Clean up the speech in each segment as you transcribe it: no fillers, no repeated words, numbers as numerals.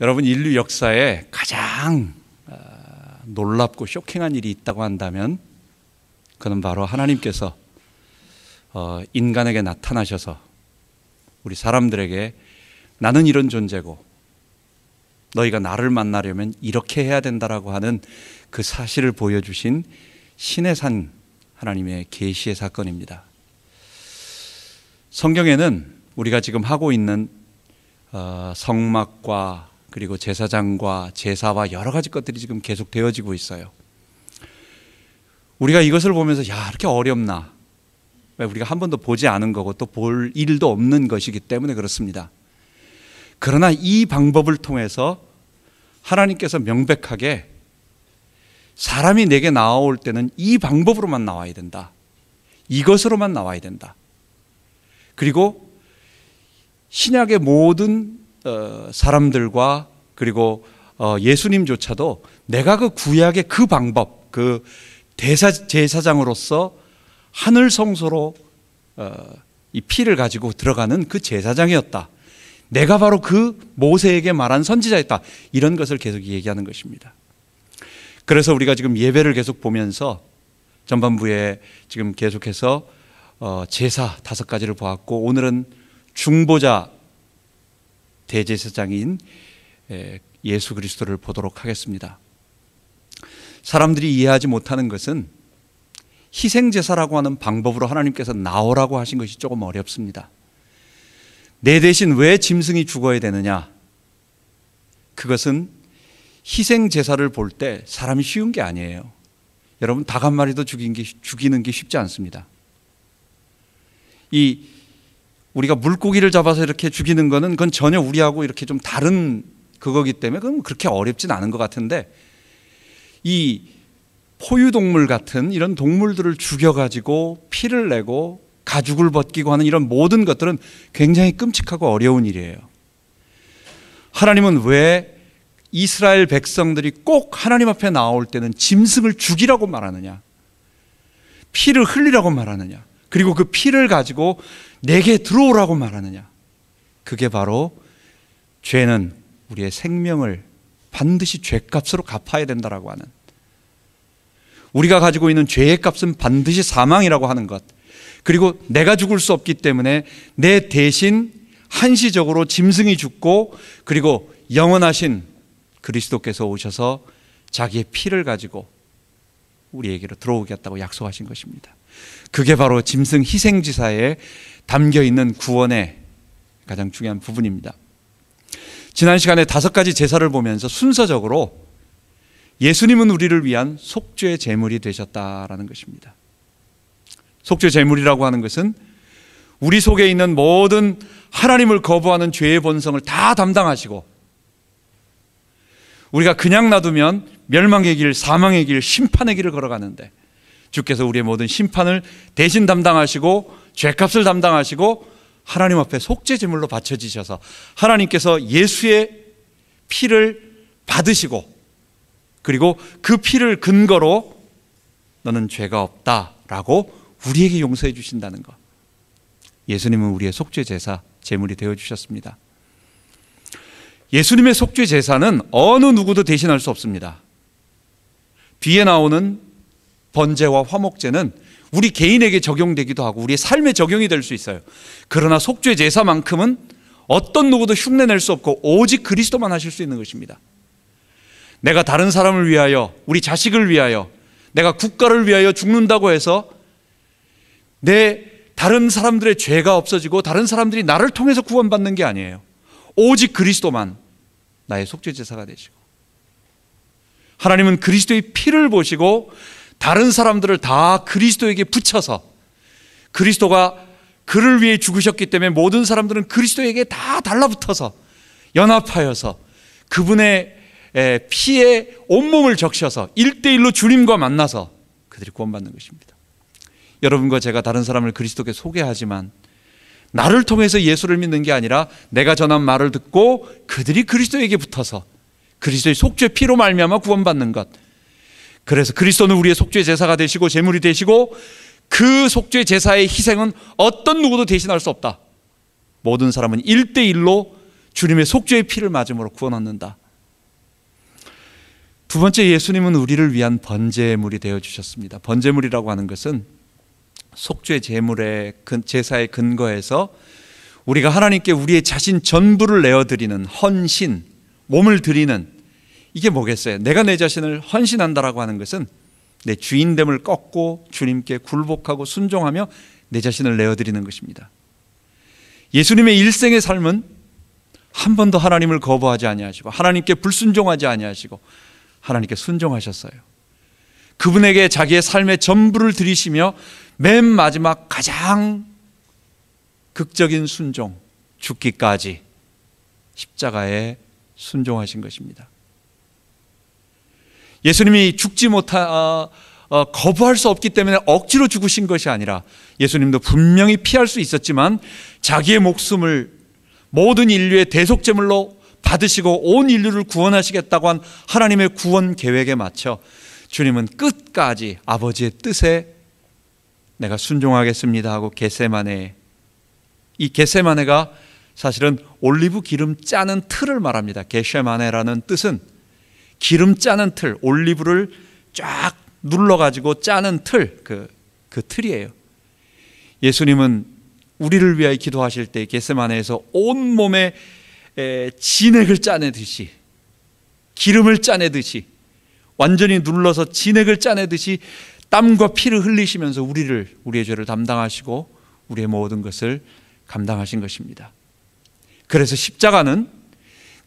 여러분, 인류 역사에 가장 놀랍고 쇼킹한 일이 있다고 한다면 그는 바로 하나님께서 인간에게 나타나셔서 우리 사람들에게 나는 이런 존재고 너희가 나를 만나려면 이렇게 해야 된다라고 하는 그 사실을 보여주신 신의 산 하나님의 계시의 사건입니다. 성경에는 우리가 지금 하고 있는 성막과 그리고 제사장과 제사와 여러 가지 것들이 지금 계속 되어지고 있어요. 우리가 이것을 보면서 이렇게 어렵나? 왜 우리가 한 번도 보지 않은 거고 또 볼 일도 없는 것이기 때문에 그렇습니다. 그러나 이 방법을 통해서 하나님께서 명백하게 사람이 내게 나올 때는 이 방법으로만 나와야 된다. 이것으로만 나와야 된다. 그리고 신약의 모든 사람들과 그리고 예수님조차도 내가 그 구약의 그 방법, 그 제사장으로서 하늘 성소로 이 피를 가지고 들어가는 그 제사장이었다. 내가 바로 그 모세에게 말한 선지자였다. 이런 것을 계속 얘기하는 것입니다. 그래서 우리가 지금 예배를 계속 보면서 전반부에 지금 계속해서 제사 5가지를 보았고, 오늘은 중보자 대제사장인 예수 그리스도를 보도록 하겠습니다. 사람들이 이해하지 못하는 것은 희생제사라고 하는 방법으로 하나님께서 나오라고 하신 것이 조금 어렵습니다. 내 대신 왜 짐승이 죽어야 되느냐? 그것은 희생제사를 볼 때 사람이 쉬운 게 아니에요. 여러분, 닭 한 마리도 죽이는 게 쉽지 않습니다. 우리가 물고기를 잡아서 이렇게 죽이는 거는 그건 전혀 우리하고 이렇게 좀 다른 그거기 때문에 그건 그렇게 어렵진 않은 것 같은데, 이 포유동물 같은 이런 동물들을 죽여가지고 피를 내고 가죽을 벗기고 하는 이런 모든 것들은 굉장히 끔찍하고 어려운 일이에요. 하나님은 왜 이스라엘 백성들이 꼭 하나님 앞에 나올 때는 짐승을 죽이라고 말하느냐, 피를 흘리라고 말하느냐, 그리고 그 피를 가지고 내게 들어오라고 말하느냐? 그게 바로 죄는 우리의 생명을 반드시 죄값으로 갚아야 된다라고 하는, 우리가 가지고 있는 죄의 값은 반드시 사망이라고 하는 것, 그리고 내가 죽을 수 없기 때문에 내 대신 한시적으로 짐승이 죽고 그리고 영원하신 그리스도께서 오셔서 자기의 피를 가지고 우리에게로 들어오겠다고 약속하신 것입니다. 그게 바로 짐승 희생지사에 담겨있는 구원의 가장 중요한 부분입니다. 지난 시간에 5가지 제사를 보면서 순서적으로 예수님은 우리를 위한 속죄 제물이 되셨다라는 것입니다. 속죄 제물이라고 하는 것은 우리 속에 있는 모든 하나님을 거부하는 죄의 본성을 다 담당하시고, 우리가 그냥 놔두면 멸망의 길, 사망의 길, 심판의 길을 걸어가는데 주께서 우리의 모든 심판을 대신 담당하시고 죄값을 담당하시고 하나님 앞에 속죄 제물로 바쳐지셔서 하나님께서 예수의 피를 받으시고, 그리고 그 피를 근거로 너는 죄가 없다라고 우리에게 용서해 주신다는 것. 예수님은 우리의 속죄 제사 제물이 되어 주셨습니다. 예수님의 속죄 제사는 어느 누구도 대신할 수 없습니다. 뒤에 나오는 번제와 화목제는 우리 개인에게 적용되기도 하고 우리의 삶에 적용이 될 수 있어요. 그러나 속죄 제사만큼은 어떤 누구도 흉내낼 수 없고 오직 그리스도만 하실 수 있는 것입니다. 내가 다른 사람을 위하여, 우리 자식을 위하여, 내가 국가를 위하여 죽는다고 해서 내 다른 사람들의 죄가 없어지고 다른 사람들이 나를 통해서 구원받는 게 아니에요. 오직 그리스도만 나의 속죄 제사가 되시고, 하나님은 그리스도의 피를 보시고 다른 사람들을 다 그리스도에게 붙여서, 그리스도가 그를 위해 죽으셨기 때문에 모든 사람들은 그리스도에게 다 달라붙어서 연합하여서 그분의 피에 온몸을 적셔서 1대1로 주님과 만나서 그들이 구원받는 것입니다. 여러분과 제가 다른 사람을 그리스도께 소개하지만 나를 통해서 예수를 믿는 게 아니라 내가 전한 말을 듣고 그들이 그리스도에게 붙어서 그리스도의 속죄 피로 말미암아 구원받는 것. 그래서 그리스도는 우리의 속죄 제사가 되시고 제물이 되시고, 그 속죄 제사의 희생은 어떤 누구도 대신할 수 없다. 모든 사람은 1대1로 주님의 속죄의 피를 맞음으로 구원 얻는다. 두 번째, 예수님은 우리를 위한 번제물이 되어주셨습니다. 번제물이라고 하는 것은 속죄 제물의 제사의 근거에서 우리가 하나님께 우리의 자신 전부를 내어드리는 헌신, 몸을 드리는, 이게 뭐겠어요? 내가 내 자신을 헌신한다라고 하는 것은 내 주인됨을 꺾고 주님께 굴복하고 순종하며 내 자신을 내어드리는 것입니다. 예수님의 일생의 삶은 한 번도 하나님을 거부하지 아니하시고 하나님께 불순종하지 아니하시고 하나님께 순종하셨어요. 그분에게 자기의 삶의 전부를 드리시며 맨 마지막 가장 극적인 순종, 죽기까지 십자가에 순종하신 것입니다. 예수님이 거부할 수 없기 때문에 억지로 죽으신 것이 아니라 예수님도 분명히 피할 수 있었지만 자기의 목숨을 모든 인류의 대속제물로 받으시고 온 인류를 구원하시겠다고 한 하나님의 구원 계획에 맞춰 주님은 끝까지 아버지의 뜻에 내가 순종하겠습니다 하고 겟세마네, 이 겟세마네가 사실은 올리브 기름 짜는 틀을 말합니다. 겟세마네라는 뜻은 기름 짜는 틀, 올리브를 쫙 눌러가지고 짜는 틀, 그 틀이에요. 예수님은 우리를 위하여 기도하실 때 겟세마네에서 온몸에 진액을 짜내듯이, 기름을 짜내듯이, 완전히 눌러서 진액을 짜내듯이 땀과 피를 흘리시면서 우리의 죄를 담당하시고 우리의 모든 것을 감당하신 것입니다. 그래서 십자가는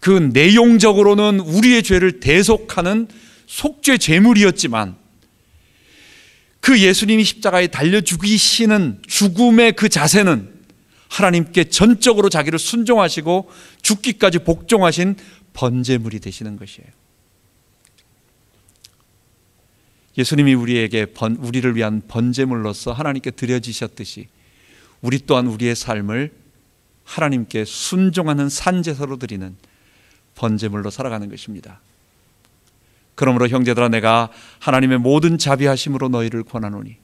그 내용적으로는 우리의 죄를 대속하는 속죄 제물이었지만 그 예수님이 십자가에 달려 죽이시는 죽음의 그 자세는 하나님께 전적으로 자기를 순종하시고 죽기까지 복종하신 번제물이 되시는 것이에요. 예수님이 우리를 위한 번제물로서 하나님께 드려지셨듯이 우리 또한 우리의 삶을 하나님께 순종하는 산제사로 드리는 번제물로 살아가는 것입니다. 그러므로 형제들아, 내가 하나님의 모든 자비하심으로 너희를 권하노니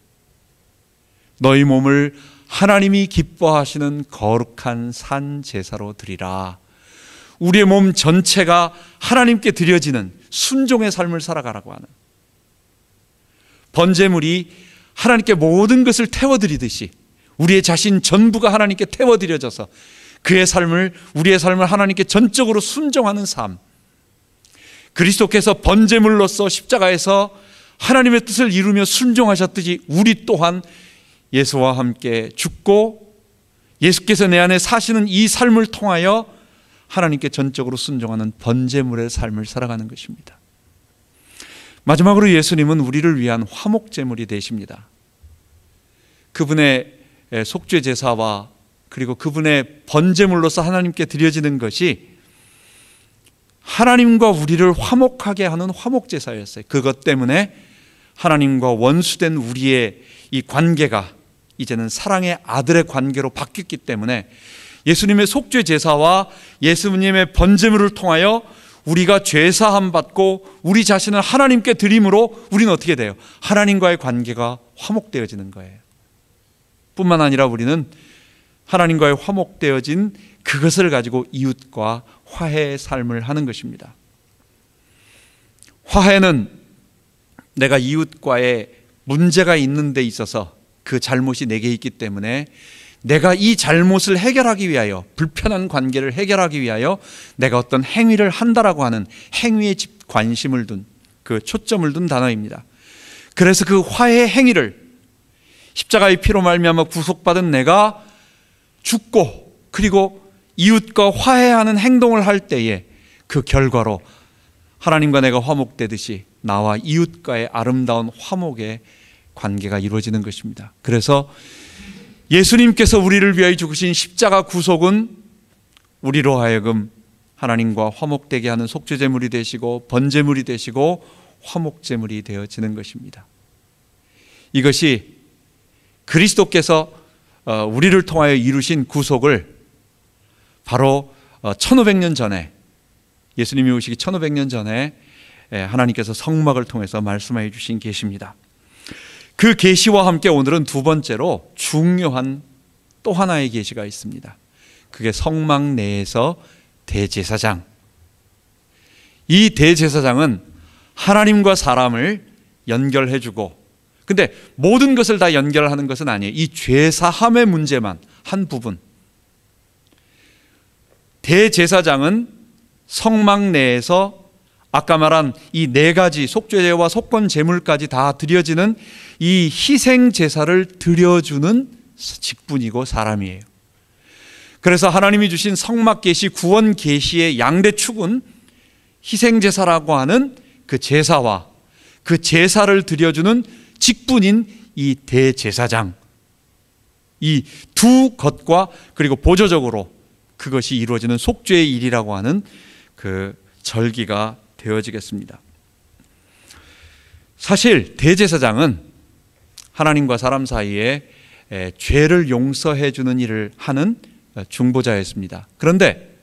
너희 몸을 하나님이 기뻐하시는 거룩한 산제사로 드리라. 우리의 몸 전체가 하나님께 드려지는 순종의 삶을 살아가라고 하는, 번제물이 하나님께 모든 것을 태워드리듯이 우리의 자신 전부가 하나님께 태워드려져서 우리의 삶을 하나님께 전적으로 순종하는 삶, 그리스도께서 번제물로서 십자가에서 하나님의 뜻을 이루며 순종하셨듯이 우리 또한 예수와 함께 죽고 예수께서 내 안에 사시는 이 삶을 통하여 하나님께 전적으로 순종하는 번제물의 삶을 살아가는 것입니다. 마지막으로 예수님은 우리를 위한 화목제물이 되십니다. 그분의 속죄 제사와 그리고 그분의 번제물로서 하나님께 드려지는 것이 하나님과 우리를 화목하게 하는 화목제사였어요. 그것 때문에 하나님과 원수된 우리의 이 관계가 이제는 사랑의 아들의 관계로 바뀌었기 때문에 예수님의 속죄 제사와 예수님의 번제물을 통하여 우리가 죄사함 받고 우리 자신을 하나님께 드림으로 우리는 어떻게 돼요? 하나님과의 관계가 화목되어지는 거예요. 뿐만 아니라 우리는 하나님과의 화목되어진 그것을 가지고 이웃과 화해의 삶을 하는 것입니다. 화해는 내가 이웃과의 문제가 있는 데 있어서 그 잘못이 내게 있기 때문에 내가 이 잘못을 해결하기 위하여, 불편한 관계를 해결하기 위하여 내가 어떤 행위를 한다라고 하는 행위에 관심을 둔, 그 초점을 둔 단어입니다. 그래서 그 화해 행위를 십자가의 피로 말미암아 구속받은 내가 죽고 그리고 이웃과 화해하는 행동을 할 때에 그 결과로 하나님과 내가 화목되듯이 나와 이웃과의 아름다운 화목의 관계가 이루어지는 것입니다. 그래서 예수님께서 우리를 위하여 죽으신 십자가 구속은 우리로 하여금 하나님과 화목되게 하는 속죄제물이 되시고 번제물이 되시고 화목제물이 되어지는 것입니다. 이것이 그리스도께서 우리를 통하여 이루신 구속을 바로 1500년 전에, 예수님이 오시기 1500년 전에 하나님께서 성막을 통해서 말씀해 주신 계시입니다. 그 계시와 함께 오늘은 두 번째로 중요한 또 하나의 계시가 있습니다. 그게 성막 내에서 대제사장. 이 대제사장은 하나님과 사람을 연결해주고, 근데 모든 것을 다 연결하는 것은 아니에요. 이 죄사함의 문제만 한 부분. 대제사장은 성막 내에서 아까 말한 이 네 가지 속죄제와 속건 제물까지 다 드려지는 이 희생 제사를 드려주는 직분이고 사람이에요. 그래서 하나님이 주신 성막 계시, 구원 계시의 양대 축은 희생 제사라고 하는 그 제사와 그 제사를 드려주는 직분인 이 대제사장, 이 두 것과 그리고 보조적으로 그것이 이루어지는 속죄의 일이라고 하는 그 절기가 되어지겠습니다. 사실 대제사장은 하나님과 사람 사이에 죄를 용서해 주는 일을 하는 중보자였습니다. 그런데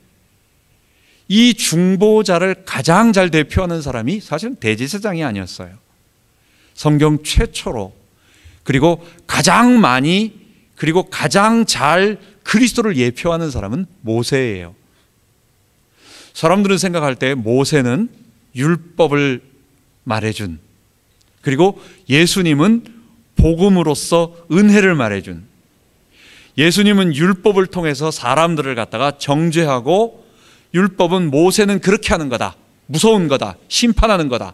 이 중보자를 가장 잘 대표하는 사람이 사실은 대제사장이 아니었어요. 성경 최초로, 그리고 가장 많이, 그리고 가장 잘 그리스도를 예표하는 사람은 모세예요. 사람들은 생각할 때 모세는 율법을 말해준, 그리고 예수님은 복음으로써 은혜를 말해준, 예수님은 율법을 통해서 사람들을 갖다가 정죄하고, 율법은 모세는 그렇게 하는 거다, 무서운 거다, 심판하는 거다.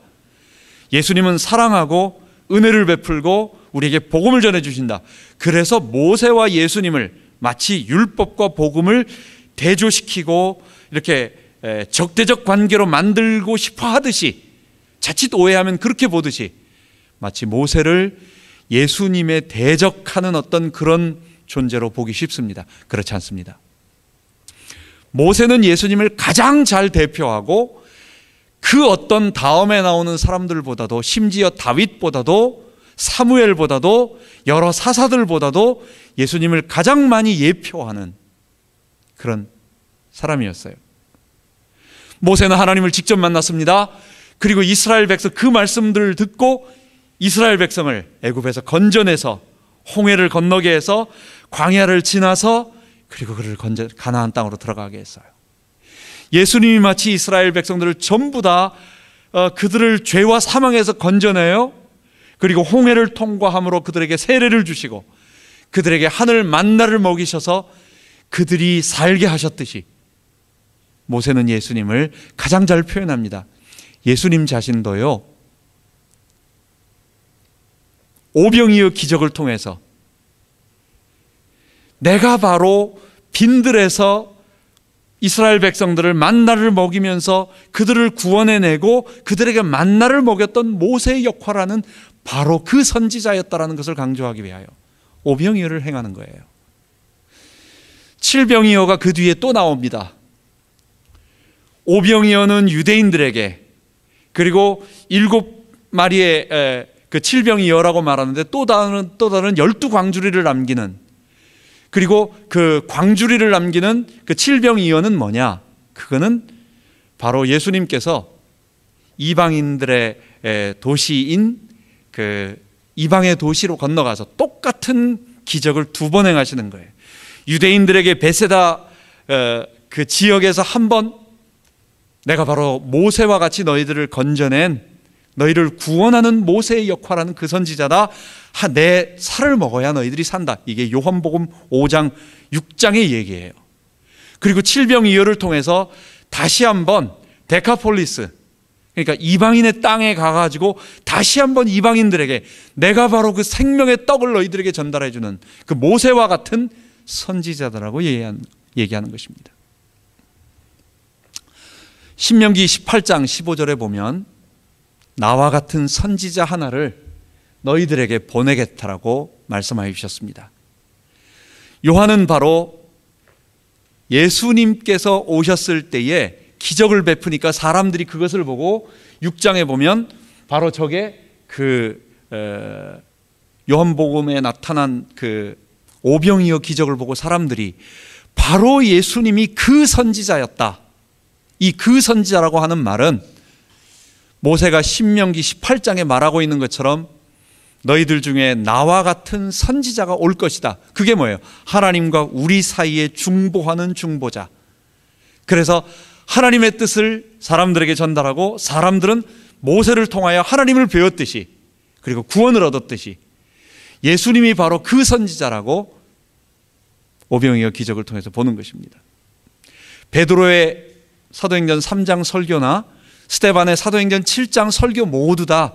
예수님은 사랑하고 은혜를 베풀고 우리에게 복음을 전해주신다. 그래서 모세와 예수님을 마치 율법과 복음을 대조시키고 이렇게 적대적 관계로 만들고 싶어 하듯이, 자칫 오해하면 그렇게 보듯이 마치 모세를 예수님에 대적하는 어떤 그런 존재로 보기 쉽습니다. 그렇지 않습니다. 모세는 예수님을 가장 잘 대표하고, 그 어떤 다음에 나오는 사람들보다도, 심지어 다윗보다도, 사무엘보다도, 여러 사사들보다도 예수님을 가장 많이 예표하는 그런 사람이었어요. 모세는 하나님을 직접 만났습니다. 그리고 이스라엘 백성, 그 말씀들을 듣고 이스라엘 백성을 애굽에서 건져내서 홍해를 건너게 해서 광야를 지나서, 그리고 그를 가나안 땅으로 들어가게 했어요. 예수님이 마치 이스라엘 백성들을 전부 다 그들을 죄와 사망에서 건져내요. 그리고 홍해를 통과함으로 그들에게 세례를 주시고 그들에게 하늘 만나를 먹이셔서 그들이 살게 하셨듯이, 모세는 예수님을 가장 잘 표현합니다. 예수님 자신도요, 오병이어 기적을 통해서 내가 바로 빈들에서 이스라엘 백성들을 만나를 먹이면서 그들을 구원해내고 그들에게 만나를 먹였던 모세의 역할하는 바로 그 선지자였다라는 것을 강조하기 위하여 오병이어를 행하는 거예요. 칠병이어가 그 뒤에 또 나옵니다. 오병이어는 유대인들에게, 그리고 7마리의 그 칠병이어라고 말하는데 또 다른 12광주리를 남기는, 그리고 그 광주리를 남기는 그 칠병이어는 뭐냐? 그거는 바로 예수님께서 이방인들의 도시인 그 이방의 도시로 건너가서 똑같은 기적을 2번 행하시는 거예요. 유대인들에게 베세다 그 지역에서 한 번, 내가 바로 모세와 같이 너희들을 건져낸, 너희를 구원하는 모세의 역할하는 그 선지자다. 내 살을 먹어야 너희들이 산다. 이게 요한복음 5장 6장의 얘기예요. 그리고 칠병이어를 통해서 다시 한번 데카폴리스, 그러니까 이방인의 땅에 가가지고 다시 한번 이방인들에게 내가 바로 그 생명의 떡을 너희들에게 전달해주는 그 모세와 같은 선지자다라고 얘기하는 것입니다. 신명기 18장 15절에 보면 나와 같은 선지자 하나를 너희들에게 보내겠다라고 말씀하여 주셨습니다. 요한은 바로 예수님께서 오셨을 때에 기적을 베푸니까 사람들이 그것을 보고 6장에 보면 바로 저게 그 요한복음에 나타난 그 오병이어 기적을 보고 사람들이 바로 예수님이 그 선지자였다. 이 그 선지자라고 하는 말은 모세가 신명기 18장에 말하고 있는 것처럼 너희들 중에 나와 같은 선지자가 올 것이다. 그게 뭐예요? 하나님과 우리 사이에 중보하는 중보자. 그래서 하나님의 뜻을 사람들에게 전달하고 사람들은 모세를 통하여 하나님을 배웠듯이 그리고 구원을 얻었듯이 예수님이 바로 그 선지자라고 오병이어 기적을 통해서 보는 것입니다. 베드로의 사도행전 3장 설교나 스데반의 사도행전 7장 설교 모두 다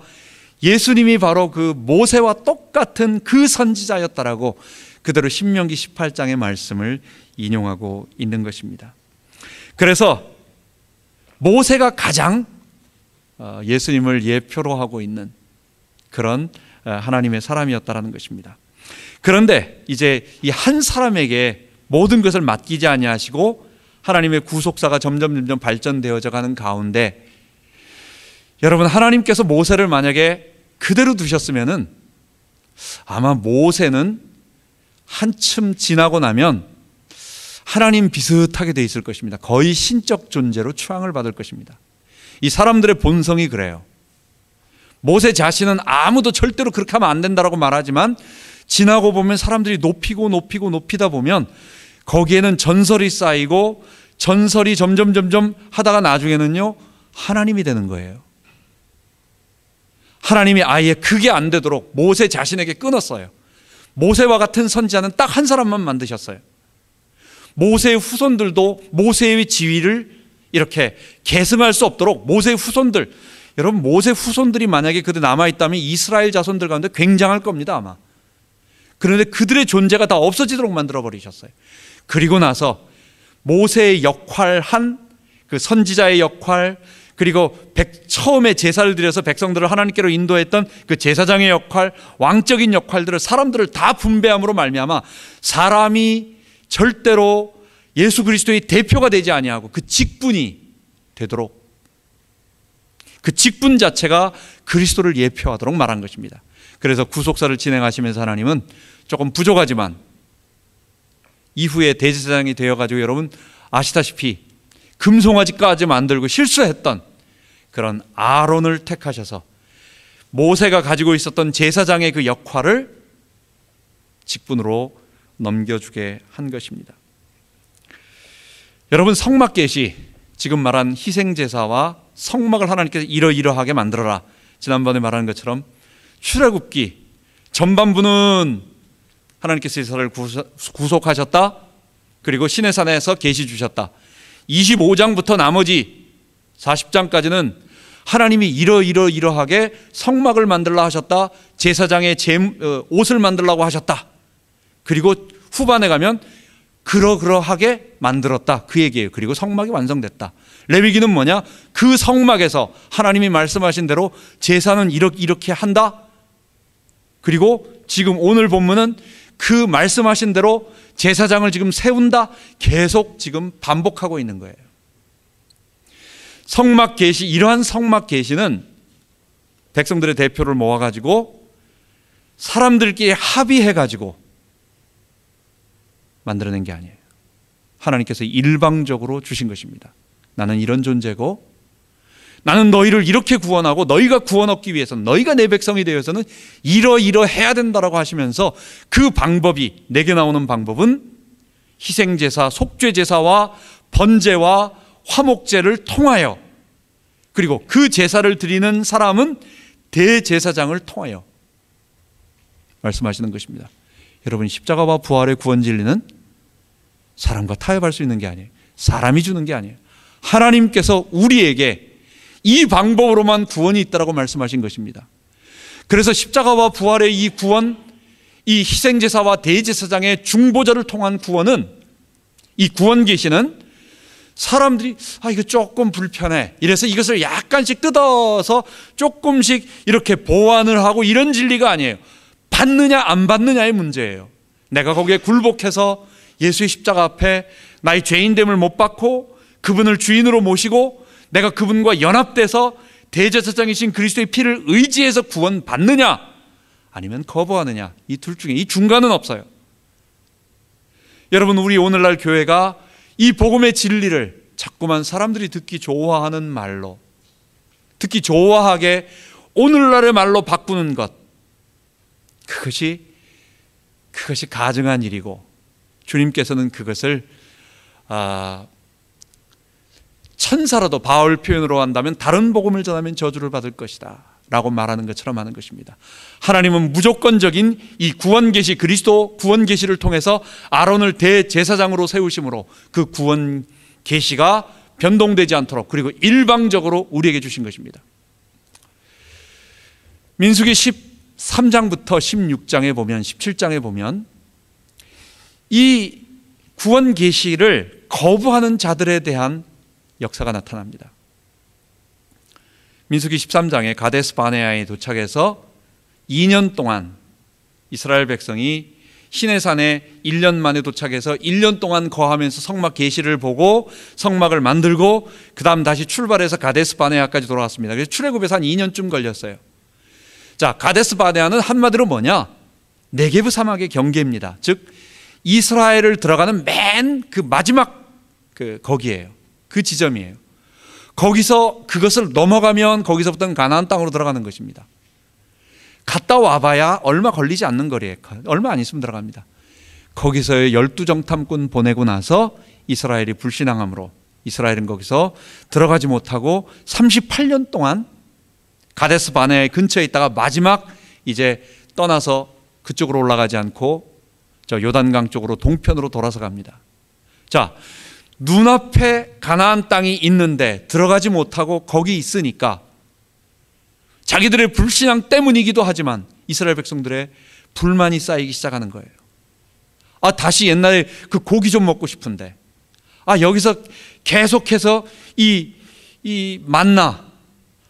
예수님이 바로 그 모세와 똑같은 그 선지자였다라고 그대로 신명기 18장의 말씀을 인용하고 있는 것입니다. 그래서 모세가 가장 예수님을 예표로 하고 있는 그런 하나님의 사람이었다라는 것입니다. 그런데 이제 이 한 사람에게 모든 것을 맡기지 아니하시고 하나님의 구속사가 점점 발전되어져 가는 가운데 여러분, 하나님께서 모세를 만약에 그대로 두셨으면은 아마 모세는 한참 지나고 나면 하나님 비슷하게 돼 있을 것입니다. 거의 신적 존재로 추앙을 받을 것입니다. 이 사람들의 본성이 그래요. 모세 자신은 아무도 절대로 그렇게 하면 안 된다라고 말하지만 지나고 보면 사람들이 높이다 보면 거기에는 전설이 쌓이고 전설이 점점 하다가 나중에는요 하나님이 되는 거예요. 하나님이 아예 그게 안 되도록 모세 자신에게 끊었어요. 모세와 같은 선지자는 딱 한 사람만 만드셨어요. 모세의 후손들도 모세의 지위를 이렇게 계승할 수 없도록 모세의 후손들, 여러분 모세 후손들이 만약에 그들 남아있다면 이스라엘 자손들 가운데 굉장할 겁니다 아마. 그런데 그들의 존재가 다 없어지도록 만들어 버리셨어요. 그리고 나서 모세의 역할한 그 선지자의 역할, 그리고 처음에 제사를 드려서 백성들을 하나님께로 인도했던 그 제사장의 역할, 왕적인 역할들을 사람들을 다 분배함으로 말미암아 사람이 절대로 예수 그리스도의 대표가 되지 아니하고 그 직분이 되도록, 그 직분 자체가 그리스도를 예표하도록 말한 것입니다. 그래서 구속사를 진행하시면서 하나님은 조금 부족하지만 이후에 대제사장이 되어가지고 여러분 아시다시피 금송아지까지 만들고 실수했던 그런 아론을 택하셔서 모세가 가지고 있었던 제사장의 그 역할을 직분으로 넘겨주게 한 것입니다. 여러분, 성막계시, 지금 말한 희생제사와 성막을 하나님께서 이러이러하게 만들어라, 지난번에 말한 것처럼 출애굽기 전반부는 하나님께서 이스라엘을 구속하셨다, 그리고 시내산에서 계시 주셨다. 25장부터 나머지 40장까지는 하나님이 이러이러하게 성막을 만들라 하셨다, 제사장의 옷을 만들라고 하셨다, 그리고 후반에 가면 그러하게 만들었다, 그 얘기예요. 그리고 성막이 완성됐다. 레위기는 뭐냐? 그 성막에서 하나님이 말씀하신 대로 제사는 이렇게 한다. 그리고 지금 오늘 본문은 그 말씀하신 대로 제사장을 지금 세운다. 계속 지금 반복하고 있는 거예요. 성막 계시, 이러한 성막 계시는 백성들의 대표를 모아가지고 사람들끼리 합의해가지고 만들어낸 게 아니에요. 하나님께서 일방적으로 주신 것입니다. 나는 이런 존재고, 나는 너희를 이렇게 구원하고, 너희가 구원 얻기 위해서는, 너희가 내 백성이 되어서는 이러해야 된다라고 하시면서 그 방법이, 내게 나오는 방법은 희생제사, 속죄제사와 번제와 화목제를 통하여, 그리고 그 제사를 드리는 사람은 대제사장을 통하여 말씀하시는 것입니다. 여러분, 십자가와 부활의 구원 진리는 사람과 타협할 수 있는 게 아니에요. 사람이 주는 게 아니에요. 하나님께서 우리에게 이 방법으로만 구원이 있다라고 말씀하신 것입니다. 그래서 십자가와 부활의 이 구원, 이 희생제사와 대제사장의 중보자를 통한 구원은, 이 구원 계시는 사람들이 이거 조금 불편해, 이래서 이것을 약간씩 뜯어서 조금씩 이렇게 보완을 하고 이런 진리가 아니에요. 받느냐 안 받느냐의 문제예요. 내가 거기에 굴복해서 예수의 십자가 앞에 나의 죄인됨을 못 받고 그분을 주인으로 모시고 내가 그분과 연합돼서 대제사장이신 그리스도의 피를 의지해서 구원받느냐, 아니면 거부하느냐, 이 둘 중에, 이 중간은 없어요. 여러분, 우리 오늘날 교회가 이 복음의 진리를 자꾸만 사람들이 듣기 좋아하는 말로, 듣기 좋아하게 오늘날의 말로 바꾸는 것, 그것이 가증한 일이고, 주님께서는 그것을 천사라도 바울 표현으로 한다면 다른 복음을 전하면 저주를 받을 것이다 라고 말하는 것처럼 하는 것입니다. 하나님은 무조건적인 이 구원 계시, 그리스도 구원 계시를 통해서 아론을 대제사장으로 세우심으로 그 구원 계시가 변동되지 않도록, 그리고 일방적으로 우리에게 주신 것입니다. 민수기 13장부터 16장에 보면, 17장에 보면 이 구원 계시를 거부하는 자들에 대한 역사가 나타납니다. 민수기 13장에 가데스 바네아에 도착해서 2년 동안 이스라엘 백성이 시내산에 1년 만에 도착해서 1년 동안 거하면서 성막 계시를 보고 성막을 만들고 그 다음 다시 출발해서 가데스 바네아까지 돌아왔습니다. 그래서 출애굽에서 한 2년쯤 걸렸어요. 자, 가데스 바네아는 한마디로 뭐냐? 네게브 사막의 경계입니다. 즉 이스라엘을 들어가는 맨 그 마지막 거기에요. 그 지점이에요. 거기서 그것을 넘어가면 거기서부터는 가나안 땅으로 들어가는 것입니다. 갔다 와봐야 얼마 걸리지 않는 거리에 얼마 안 있으면 들어갑니다. 거기서의 12정탐꾼 보내고 나서 이스라엘이 불신앙함으로 이스라엘은 거기서 들어가지 못하고 38년 동안 가데스 바네아 근처에 있다가 마지막 이제 떠나서 그쪽으로 올라가지 않고 저 요단강 쪽으로 동편으로 돌아서 갑니다. 자, 눈앞에 가나안 땅이 있는데 들어가지 못하고 거기 있으니까 자기들의 불신앙 때문이기도 하지만 이스라엘 백성들의 불만이 쌓이기 시작하는 거예요. 아, 다시 옛날에 그 고기 좀 먹고 싶은데, 아, 여기서 계속해서 이 만나,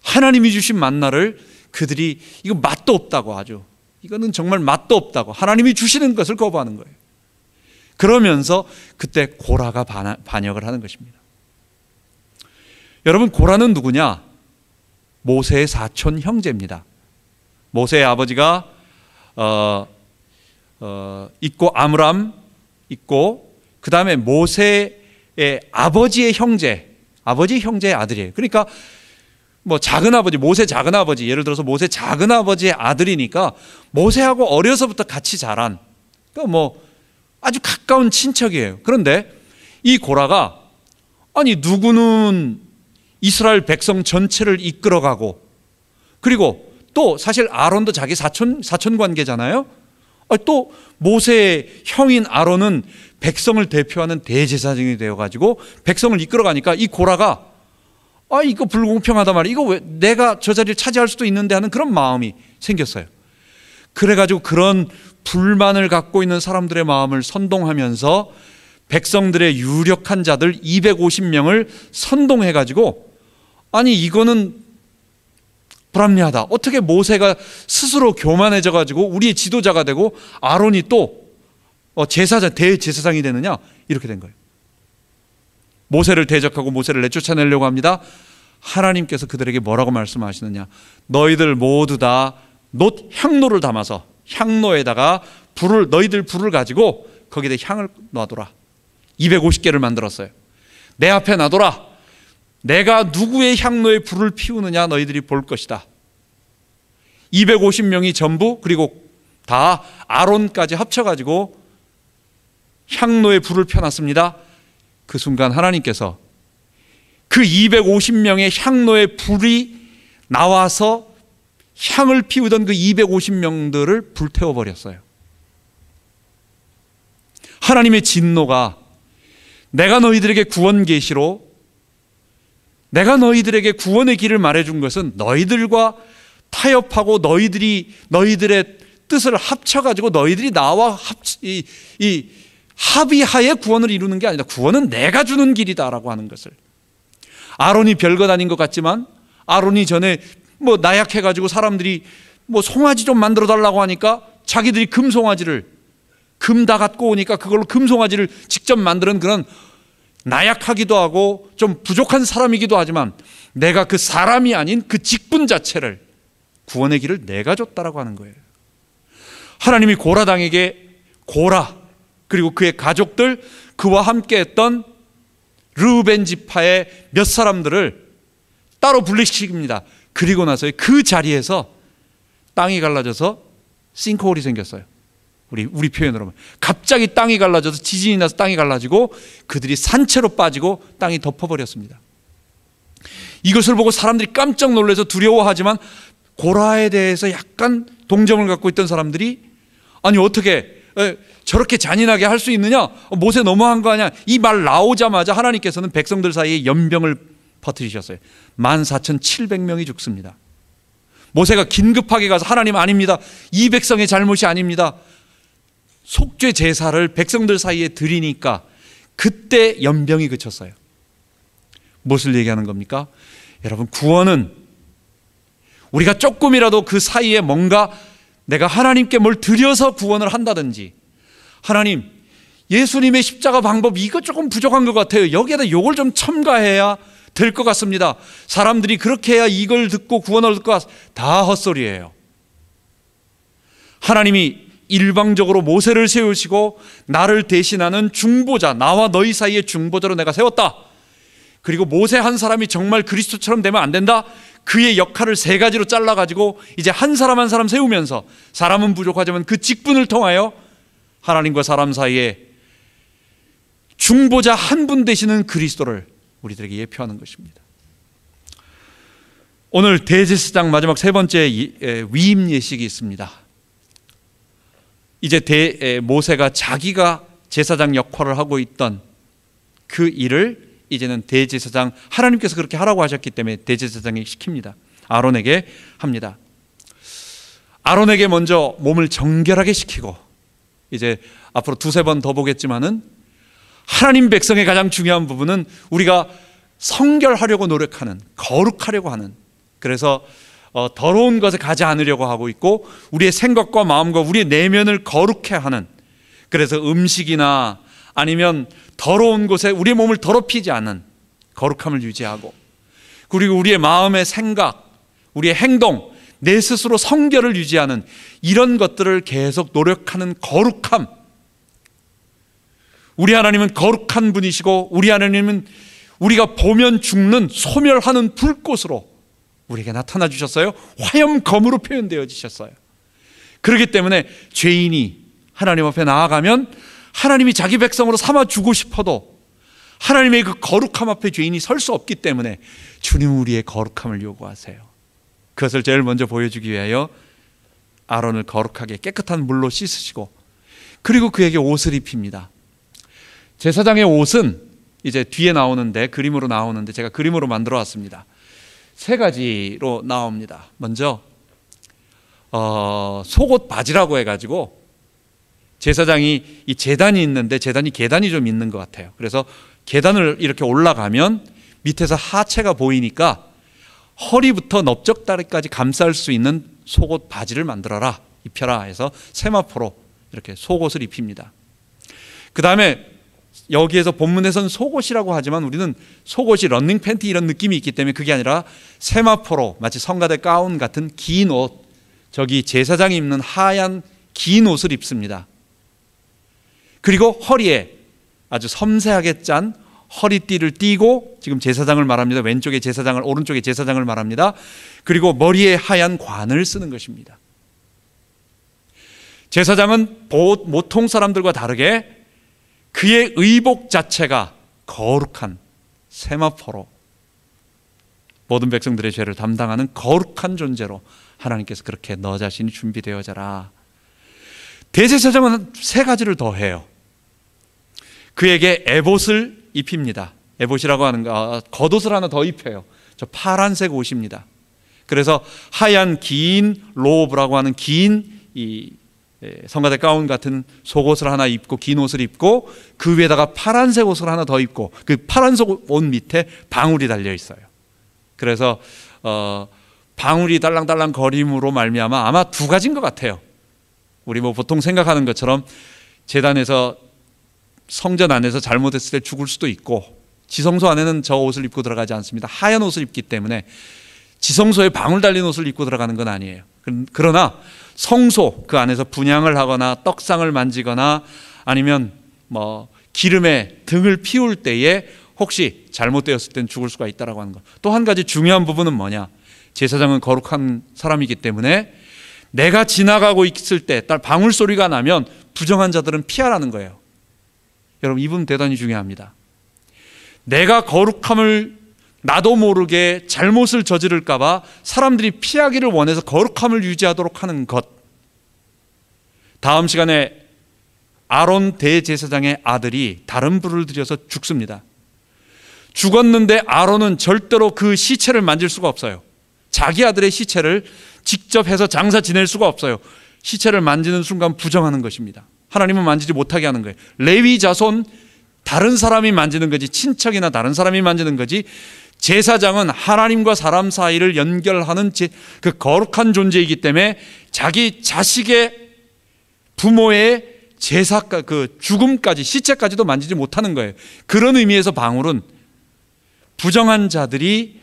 하나님이 주신 만나를 그들이 이거 맛도 없다고, 아주 이거는 정말 맛도 없다고 하나님이 주시는 것을 거부하는 거예요. 그러면서 그때 고라가 반역을 하는 것입니다. 여러분, 고라는 누구냐? 모세의 사촌 형제입니다. 모세의 아버지가 있고 아므람 있고 그 다음에 모세의 아버지의 형제의 아들이에요. 그러니까 뭐 작은 아버지, 모세 작은 아버지, 예를 들어서 모세 작은 아버지의 아들이니까 모세하고 어려서부터 같이 자란, 그러니까 뭐 아주 가까운 친척이에요. 그런데 이 고라가, 아니 누구는 이스라엘 백성 전체를 이끌어가고, 그리고 또 사실 아론도 자기 사촌 관계잖아요. 또 모세의 형인 아론은 백성을 대표하는 대제사장이 되어가지고 백성을 이끌어가니까 이 고라가, 아, 이거 불공평하단 말이야. 이거 왜 내가 저 자리를 차지할 수도 있는데 하는 그런 마음이 생겼어요. 그래가지고 그런 불만을 갖고 있는 사람들의 마음을 선동하면서 백성들의 유력한 자들 250명을 선동해가지고, 아니 이거는 불합리하다. 어떻게 모세가 스스로 교만해져가지고 우리의 지도자가 되고 아론이 또 제사장, 대제사장이 되느냐, 이렇게 된 거예요. 모세를 대적하고 모세를 내쫓아내려고 합니다. 하나님께서 그들에게 뭐라고 말씀하시느냐? 너희들 모두 다 놋 향로를 담아서 향로에다가 너희들 불을 가지고 거기에 향을 놔둬라. 250개를 만들었어요. 내 앞에 놔둬라. 내가 누구의 향로에 불을 피우느냐 너희들이 볼 것이다. 250명이 전부, 그리고 다 아론까지 합쳐가지고 향로에 불을 펴놨습니다. 그 순간 하나님께서 그 250명의 향로에 불이 나와서 향을 피우던 그 250명들을 불태워버렸어요. 하나님의 진노가, 내가 너희들에게 구원 계시로, 내가 너희들에게 구원의 길을 말해준 것은 너희들과 타협하고 너희들의 뜻을 합쳐가지고 너희들이 나와 합의하에 구원을 이루는 게 아니다. 구원은 내가 주는 길이다라고 하는 것을. 아론이 별것 아닌 것 같지만, 아론이 전에 뭐 나약해가지고 사람들이 뭐 송아지 좀 만들어 달라고 하니까 자기들이 금송아지를, 금 다 갖고 오니까 그걸로 금송아지를 직접 만드는 그런 나약하기도 하고 좀 부족한 사람이기도 하지만, 내가 그 사람이 아닌 그 직분 자체를, 구원의 길을 내가 줬다라고 하는 거예요. 하나님이 고라당에게, 고라 그리고 그의 가족들, 그와 함께 했던 르우벤 지파의 몇 사람들을 따로 분리시킵니다. 그리고 나서 그 자리에서 땅이 갈라져서 싱크홀이 생겼어요. 우리 표현으로 하면 갑자기 땅이 갈라져서, 지진이 나서 땅이 갈라지고 그들이 산채로 빠지고 땅이 덮어버렸습니다. 이것을 보고 사람들이 깜짝 놀라서 두려워하지만 고라에 대해서 약간 동정을 갖고 있던 사람들이 아니 어떻게 저렇게 잔인하게 할 수 있느냐, 모세 너무한 거 아니야, 이 말 나오자마자 하나님께서는 백성들 사이에 연병을 퍼뜨리셨어요. 14,700명이 죽습니다. 모세가 긴급하게 가서 하나님 아닙니다, 이 백성의 잘못이 아닙니다, 속죄 제사를 백성들 사이에 드리니까 그때 연병이 그쳤어요. 무엇을 얘기하는 겁니까? 여러분, 구원은 우리가 조금이라도 그 사이에 뭔가 내가 하나님께 뭘 드려서 구원을 한다든지, 하나님 예수님의 십자가 방법 이거 조금 부족한 것 같아요, 여기에다 이걸 좀 첨가해야 될 것 같습니다, 사람들이 그렇게 해야 이걸 듣고 구원을 얻을 것 같습니다, 다 헛소리예요. 하나님이 일방적으로 모세를 세우시고 나를 대신하는 중보자, 나와 너희 사이의 중보자로 내가 세웠다. 그리고 모세 한 사람이 정말 그리스도처럼 되면 안 된다. 그의 역할을 세 가지로 잘라가지고 이제 한 사람 한 사람 세우면서 사람은 부족하지만 그 직분을 통하여 하나님과 사람 사이에 중보자 한 분 되시는 그리스도를 우리들에게 예표하는 것입니다. 오늘 대제사장 마지막 세 번째 위임 예식이 있습니다. 이제 모세가 자기가 제사장 역할을 하고 있던 그 일을 이제는 대제사장, 하나님께서 그렇게 하라고 하셨기 때문에 대제사장이 시킵니다. 아론에게 합니다. 아론에게 먼저 몸을 정결하게 시키고, 이제 앞으로 두세 번 더 보겠지만은 하나님 백성의 가장 중요한 부분은 우리가 성결하려고 노력하는, 거룩하려고 하는, 그래서 더러운 것에 가지 않으려고 하고 있고 우리의 생각과 마음과 우리의 내면을 거룩해 하는, 그래서 음식이나 아니면 더러운 곳에 우리의 몸을 더럽히지 않는 거룩함을 유지하고, 그리고 우리의 마음의 생각, 우리의 행동, 내 스스로 성결을 유지하는 이런 것들을 계속 노력하는 거룩함. 우리 하나님은 거룩한 분이시고 우리 하나님은 우리가 보면 죽는 소멸하는 불꽃으로 우리에게 나타나 주셨어요. 화염검으로 표현되어지셨어요. 그렇기 때문에 죄인이 하나님 앞에 나아가면 하나님이 자기 백성으로 삼아주고 싶어도 하나님의 그 거룩함 앞에 죄인이 설 수 없기 때문에 주님 우리의 거룩함을 요구하세요. 그것을 제일 먼저 보여주기 위하여 아론을 거룩하게 깨끗한 물로 씻으시고, 그리고 그에게 옷을 입힙니다. 제사장의 옷은 이제 뒤에 나오는데, 그림으로 나오는데 제가 그림으로 만들어 왔습니다. 세 가지로 나옵니다. 먼저 속옷 바지라고 해가지고 제사장이 이 제단이 있는데 제단이 계단이 좀 있는 것 같아요. 그래서 계단을 이렇게 올라가면 밑에서 하체가 보이니까 허리부터 넓적다리까지 감쌀 수 있는 속옷 바지를 만들어라, 입혀라 해서 세마포로 이렇게 속옷을 입힙니다. 그 다음에 여기에서 본문에서는 속옷이라고 하지만 우리는 속옷이 런닝 팬티 이런 느낌이 있기 때문에 그게 아니라 세마포로 마치 성가대 가운 같은 긴 옷, 저기 제사장이 입는 하얀 긴 옷을 입습니다. 그리고 허리에 아주 섬세하게 짠 허리띠를 띠고, 지금 제사장을 말합니다. 왼쪽에 제사장을, 오른쪽에 제사장을 말합니다. 그리고 머리에 하얀 관을 쓰는 것입니다. 제사장은 보통 사람들과 다르게 그의 의복 자체가 거룩한 세마포로 모든 백성들의 죄를 담당하는 거룩한 존재로 하나님께서 그렇게 너 자신이 준비되어져라. 대제사장은 세 가지를 더 해요. 그에게 에봇을 입힙니다. 에봇이라고 하는 거, 겉옷을 하나 더 입혀요. 저 파란색 옷입니다. 그래서 하얀 긴 로브라고 하는 긴 이 성가대 가운 같은 속옷을 하나 입고, 긴 옷을 입고, 그 위에다가 파란색 옷을 하나 더 입고, 그 파란색 옷 밑에 방울이 달려 있어요. 그래서 방울이 달랑달랑 거림으로 말미암아 아마 두 가지인 것 같아요. 우리 뭐 보통 생각하는 것처럼 제단에서 성전 안에서 잘못했을 때 죽을 수도 있고, 지성소 안에는 저 옷을 입고 들어가지 않습니다. 하얀 옷을 입기 때문에 지성소에 방울 달린 옷을 입고 들어가는 건 아니에요. 그러나 성소 그 안에서 분향을 하거나 떡상을 만지거나 아니면 뭐 기름에 등을 피울 때에 혹시 잘못되었을 땐 죽을 수가 있다라고 하는 것. 또 한 가지 중요한 부분은 뭐냐? 제사장은 거룩한 사람이기 때문에 내가 지나가고 있을 때 딱 방울 소리가 나면 부정한 자들은 피하라는 거예요. 여러분, 이 부분 대단히 중요합니다. 내가 거룩함을 나도 모르게 잘못을 저지를까 봐 사람들이 피하기를 원해서 거룩함을 유지하도록 하는 것. 다음 시간에 아론 대제사장의 아들이 다른 불을 들여서 죽습니다. 죽었는데 아론은 절대로 그 시체를 만질 수가 없어요. 자기 아들의 시체를 직접 해서 장사 지낼 수가 없어요. 시체를 만지는 순간 부정하는 것입니다. 하나님은 만지지 못하게 하는 거예요. 레위 자손 다른 사람이 만지는 거지, 친척이나 다른 사람이 만지는 거지, 제사장은 하나님과 사람 사이를 연결하는 그 거룩한 존재이기 때문에 자기 자식의 부모의 제사까 그 죽음까지, 시체까지도 만지지 못하는 거예요. 그런 의미에서 방울은 부정한 자들이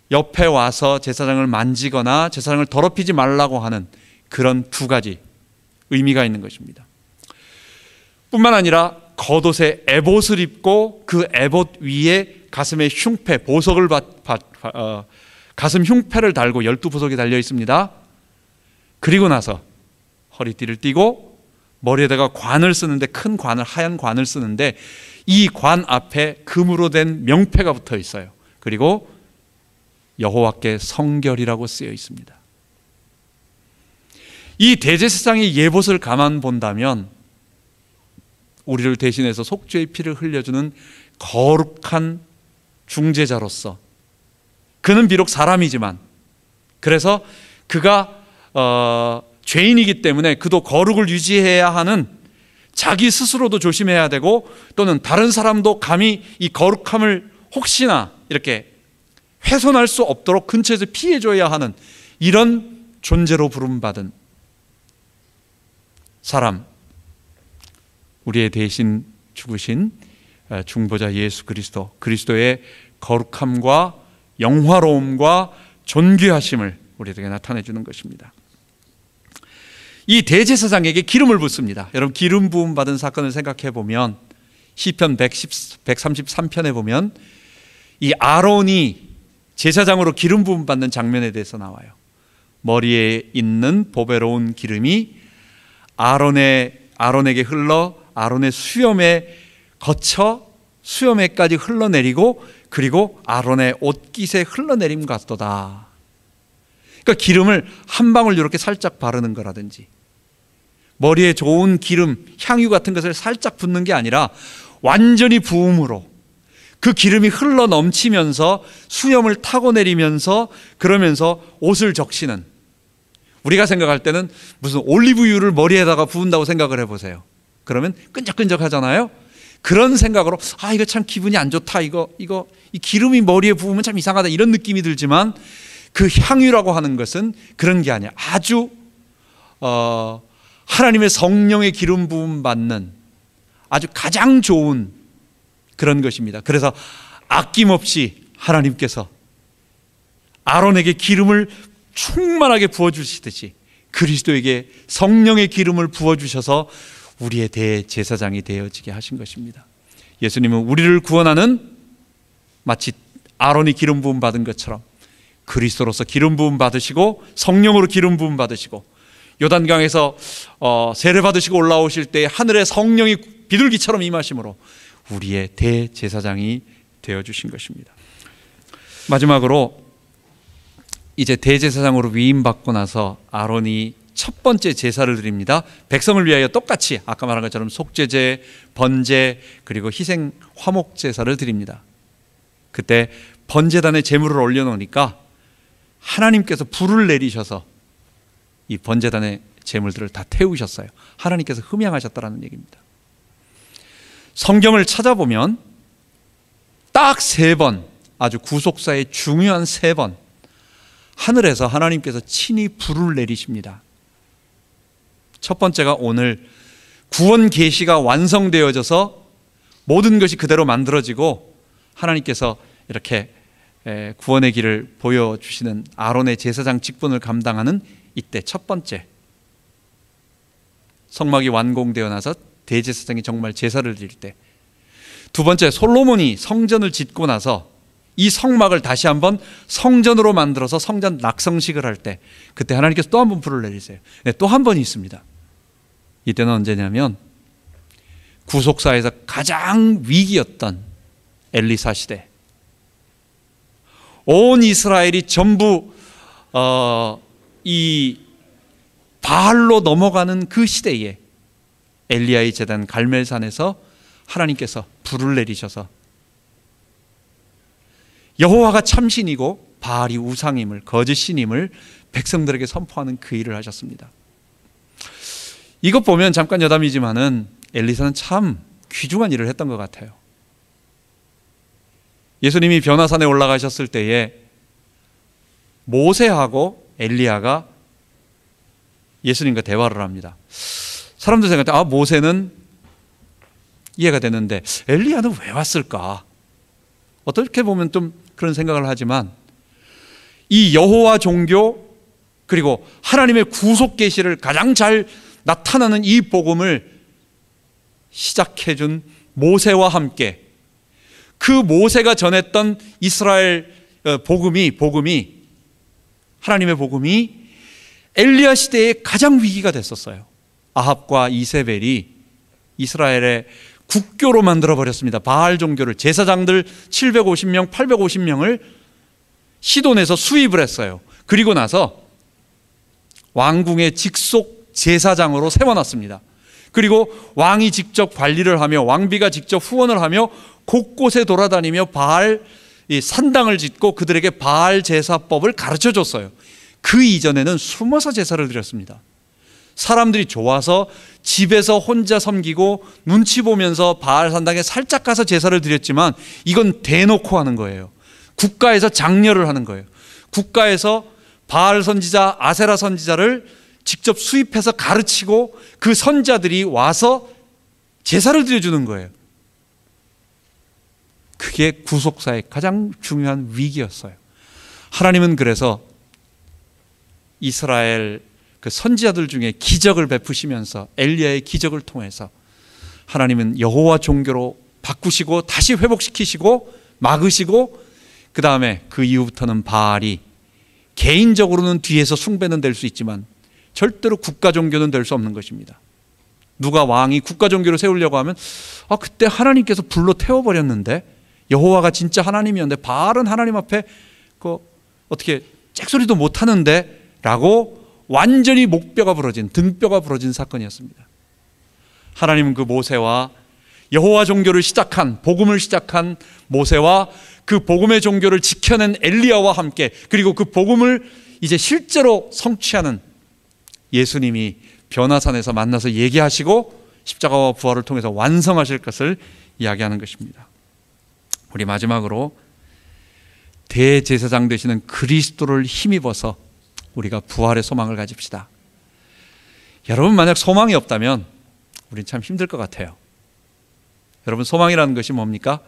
옆에 와서 제사장을 만지거나 제사장을 더럽히지 말라고 하는 그런 두 가지 의미가 있는 것입니다. 뿐만 아니라 겉옷에 에봇을 입고 그 에봇 위에 가슴에 흉패, 보석을 가슴 흉패를 달고 12보석이 달려 있습니다. 그리고 나서 허리띠를 띠고 머리에다가 관을 쓰는데, 큰 관을, 하얀 관을 쓰는데 이 관 앞에 금으로 된 명패가 붙어 있어요. 그리고 여호와께 성결이라고 쓰여 있습니다. 이 대제사장의 예봇을 가만 본다면 우리를 대신해서 속죄의 피를 흘려주는 거룩한 중재자로서, 그는 비록 사람이지만, 그래서 그가 죄인이기 때문에 그도 거룩을 유지해야 하는, 자기 스스로도 조심해야 되고 또는 다른 사람도 감히 이 거룩함을 혹시나 이렇게 훼손할 수 없도록 근처에서 피해줘야 하는 이런 존재로 부름받은 사람, 우리의 대신 죽으신 중보자 예수 그리스도, 그리스도의 거룩함과 영화로움과 존귀하심을 우리에게 나타내 주는 것입니다. 이 대제사장에게 기름을 붓습니다. 여러분, 기름 부음 받은 사건을 생각해 보면 시편 133편에 보면 이 아론이 제사장으로 기름 부음 받는 장면에 대해서 나와요. 머리에 있는 보배로운 기름이 아론에게 흘러 아론의 수염에 거쳐 수염에까지 흘러내리고 그리고 아론의 옷깃에 흘러내림 같도다. 그러니까 기름을 한 방울 이렇게 살짝 바르는 거라든지, 머리에 좋은 기름, 향유 같은 것을 살짝 붓는 게 아니라 완전히 부음으로 그 기름이 흘러 넘치면서 수염을 타고 내리면서, 그러면서 옷을 적시는, 우리가 생각할 때는 무슨 올리브유를 머리에다가 부은다고 생각을 해보세요. 그러면 끈적끈적하잖아요. 그런 생각으로 이거 참 기분이 안 좋다, 이 기름이 머리에 부으면 참 이상하다, 이런 느낌이 들지만 그 향유라고 하는 것은 그런 게 아니야. 아주 하나님의 성령의 기름 부음 받는 아주 가장 좋은 그런 것입니다. 그래서 아낌없이 하나님께서 아론에게 기름을 충만하게 부어주시듯이 그리스도에게 성령의 기름을 부어주셔서 우리의 대제사장이 되어지게 하신 것입니다. 예수님은 우리를 구원하는, 마치 아론이 기름 부음 받은 것처럼 그리스도로서 기름 부음 받으시고 성령으로 기름 부음 받으시고 요단강에서 세례 받으시고 올라오실 때 하늘의 성령이 비둘기처럼 임하심으로 우리의 대제사장이 되어주신 것입니다. 마지막으로 이제 대제사장으로 위임받고 나서 아론이 첫 번째 제사를 드립니다. 백성을 위하여 똑같이 아까 말한 것처럼 속죄제, 번제, 그리고 희생 화목 제사를 드립니다. 그때 번제단에 제물을 올려놓으니까 하나님께서 불을 내리셔서 이 번제단의 제물들을 다 태우셨어요. 하나님께서 흠양하셨다는 얘기입니다. 성경을 찾아보면 딱 3번, 아주 구속사의 중요한 3번 하늘에서 하나님께서 친히 불을 내리십니다. 첫 번째가 오늘 구원 계시가 완성되어져서 모든 것이 그대로 만들어지고 하나님께서 이렇게 구원의 길을 보여주시는 아론의 제사장 직분을 감당하는 이때 첫 번째, 성막이 완공되어 나서 대제사장이 정말 제사를 드릴 때, 두 번째, 솔로몬이 성전을 짓고 나서 이 성막을 다시 한번 성전으로 만들어서 성전 낙성식을 할 때, 그때 하나님께서 또 한 번 불을 내리세요. 또 한 번이 있습니다. 이때는 언제냐면 구속사에서 가장 위기였던 엘리사 시대, 온 이스라엘이 전부 이 바알로 넘어가는 그 시대에 엘리야의 제단 갈멜산에서 하나님께서 불을 내리셔서 여호와가 참신이고 바알이 우상임을, 거짓 신임을 백성들에게 선포하는 그 일을 하셨습니다. 이것 보면 잠깐 여담이지만은 엘리사는 참 귀중한 일을 했던 것 같아요. 예수님이 변화산에 올라가셨을 때에 모세하고 엘리야가 예수님과 대화를 합니다. 사람들 생각할 때 모세는 이해가 되는데 엘리야는 왜 왔을까? 어떻게 보면 좀 그런 생각을 하지만 이 여호와 종교 그리고 하나님의 구속 계시를 가장 잘 나타나는 이 복음을 시작해준 모세와 함께 그 모세가 전했던 이스라엘 복음이 하나님의 복음이 엘리야 시대에 가장 위기가 됐었어요. 아합과 이세벨이 이스라엘의 국교로 만들어버렸습니다. 바알 종교를, 제사장들 750명, 850명을 시돈에서 수입을 했어요. 그리고 나서 왕궁의 직속 제사장으로 세워놨습니다. 그리고 왕이 직접 관리를 하며 왕비가 직접 후원을 하며 곳곳에 돌아다니며 바알 산당을 짓고 그들에게 바알 제사법을 가르쳐 줬어요. 그 이전에는 숨어서 제사를 드렸습니다. 사람들이 좋아서 집에서 혼자 섬기고 눈치 보면서 바알 산당에 살짝 가서 제사를 드렸지만 이건 대놓고 하는 거예요. 국가에서 장려를 하는 거예요. 국가에서 바알 선지자, 아세라 선지자를 직접 수입해서 가르치고 그 선자들이 와서 제사를 드려주는 거예요. 그게 구속사의 가장 중요한 위기였어요. 하나님은 그래서 이스라엘 그 선지자들 중에 기적을 베푸시면서 엘리야의 기적을 통해서 하나님은 여호와 종교로 바꾸시고 다시 회복시키시고 막으시고 그 다음에 그 이후부터는 바알이 개인적으로는 뒤에서 숭배는 될 수 있지만 절대로 국가 종교는 될 수 없는 것입니다. 누가 왕이 국가 종교를 세우려고 하면 그때 하나님께서 불로 태워버렸는데 여호와가 진짜 하나님이었는데 바알은 하나님 앞에 어떻게 잭소리도 못하는데 라고 완전히 목뼈가 부러진, 등뼈가 부러진 사건이었습니다. 하나님은 그 모세와 여호와 종교를 시작한, 복음을 시작한 모세와 그 복음의 종교를 지켜낸 엘리야와 함께 그리고 그 복음을 이제 실제로 성취하는 예수님이 변화산에서 만나서 얘기하시고 십자가와 부활을 통해서 완성하실 것을 이야기하는 것입니다. 우리 마지막으로 대제사장 되시는 그리스도를 힘입어서 우리가 부활의 소망을 가집시다. 여러분 만약 소망이 없다면 우린 참 힘들 것 같아요. 여러분 소망이라는 것이 뭡니까?